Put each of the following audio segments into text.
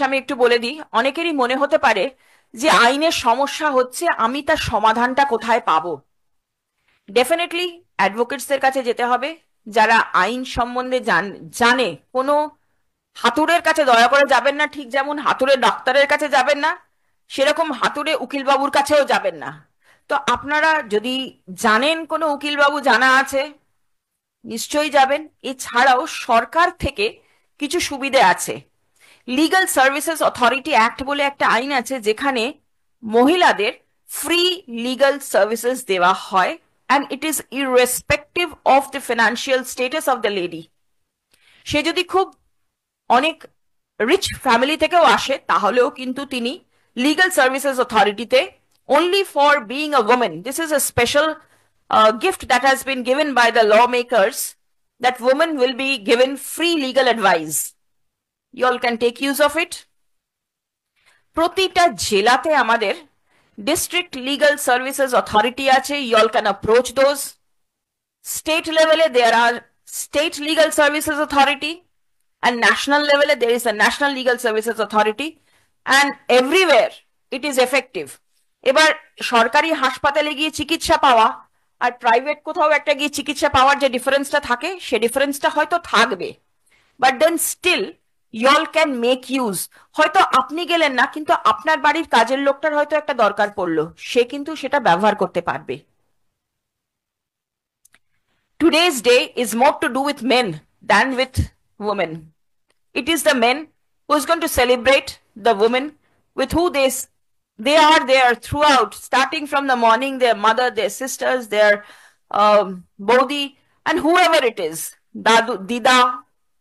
আমি একটু বলে দিই, অনেকেরই মনে হতে পারে যে আইনের সমস্যা হচ্ছে, আমি তার সমাধানটা কোথায় পাবো। ডেফিনেটলি অ্যাডভোকেটসদের কাছে যেতে হবে, যারা আইন সম্বন্ধে জানে। কোনো হাতুড়ের কাছে দয়া করে যাবেন না, ঠিক যেমন হাতুড়ে ডাক্তারের কাছে যাবেন না, সেরকম হাতুড়ে উকিলবাবুর কাছেও যাবেন না। তো আপনারা যদি জানেন কোনো উকিলবাবু জানা আছে, নিশ্চয়ই যাবেন। এছাড়াও সরকার থেকে কিছু সুবিধে আছে। লিগাল সার্ভিসেস অথরিটি অ্যাক্ট বলে একটা আইন আছে, যেখানে মহিলাদের ফ্রি লিগাল সার্ভিসেস দেওয়া হয়, and it is irrespective of the financial status of the lady. সে যদি খুব অনেক রিচ ফ্যামিলি থেকেও আসে, তাহলেও কিন্তু তিনি লিগাল সার্ভিসেস অথরিটিতে, only for being a woman, this is a special gift that has been given by the lawmakers, that women will be given free legal advice. You all can take use of it. প্রতিটা জেলাতে আমাদের district legal services authority আছে, you all can approach those. State level there are state legal services authority, and national level there is a national legal services authority, and everywhere it is effective. এবার সরকারি হাসপাতালে গিয়ে চিকিৎসা পাওয়া আর private কোথাও একটা গিয়ে চিকিৎসা পাওয়ার যে ডিফারেন্সটা থাকে, সে ডিফারেন্সটা হয়তো থাকবে, but then still you'll can make use. হয়তো আপনি গেলেন না, কিন্তু আপনার বাড়ির কাজের লোকটার হয়তো একটা দরকার পড়লো, সে কিন্তু সেটা ব্যবহার করতে পারবে। Today's day is more to do with men than with women. It is the men who is going to celebrate the women with who they are there throughout, starting from the morning, their mother, their sisters, their bodhi, and whoever it is, dadu, dida,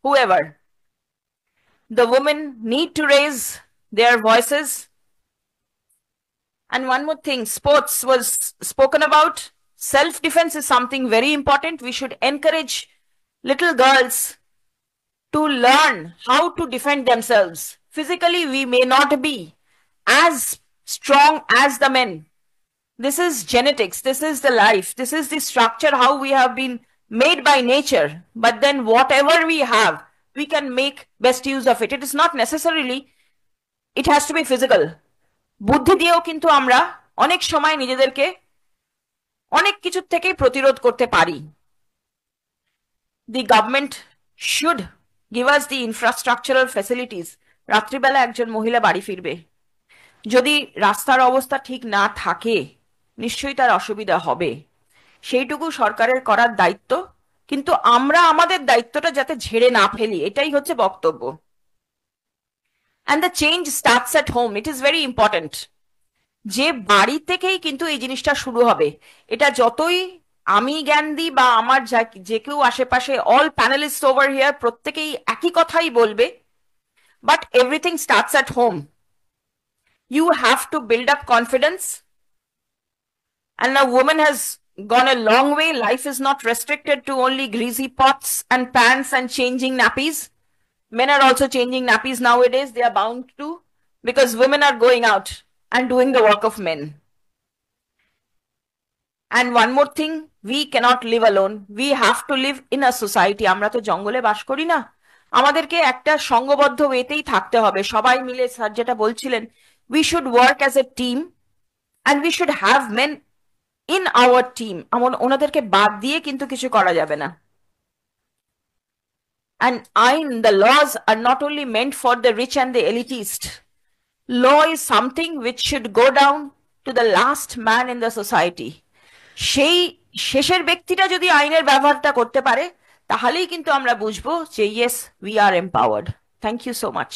whoever. The women need to raise their voices. And one more thing, sports was spoken about. Self-defense is something very important. We should encourage little girls to learn how to defend themselves. Physically, we may not be as strong as the men. This is genetics. This is the life. This is the structure, how we have been made by nature. But then whatever we have, we can make best use of it. It is not necessarily, it has to be physical. বুদ্ধি দিয়েও কিন্তু আমরা অনেক সময় নিজেদেরকে অনেক কিছুর থেকেই প্রতিরোধ করতে পারি। The government should give us the infrastructural facilities. রাত্রিবেলা একজন মহিলা বাড়ি ফিরবে, যদি রাস্তার অবস্থা ঠিক না থাকে নিশ্চয়ই তার অসুবিধা হবে, সেইটুকু সরকারের করার দায়িত্ব। কিন্তু আমরা আমাদের দায়িত্বটা যাতে ঝেড়ে না ফেলি, এটাই হচ্ছে বক্তব্য। And the change starts at home. It is very important. যে বাড়ি থেকেই কিন্তু এই জিনিসটা শুরু হবে। এটা যতই আমি জ্ঞান দিই বা আমার যে কেউ আশেপাশে, অল প্যানেলিস্ট ওভার হিয়ার, প্রত্যেকেই একই কথাই বলবে, but everything starts at home. You have to build up confidence, and a woman has gone a long way. Life is not restricted to only greasy pots and pans and changing nappies. Men are also changing nappies nowadays. They are bound to, because women are going out and doing the work of men. And one more thing, we cannot live alone. We have to live in a society. আমরা তো জঙ্গলে বাস করি না, আমাদেরকে একটা সংঘবদ্ধ ওয়েতেই থাকতে হবে। সবাই মিলে, স্যার যেটা বলছিলেন, we should work as a team, and we should have men in our team. ওনাদেরকে বাদ দিয়ে কিন্তু কিছু করা যাবে না। And the laws are not only meant for the rich and the elitist. Law is something which should go down to the last man in the society. সেই শেষের ব্যক্তিটা যদি আইনের ব্যবহারটা করতে পারে, তাহলেই কিন্তু আমরা বুঝবো যে yes, we are empowered. Thank you so much.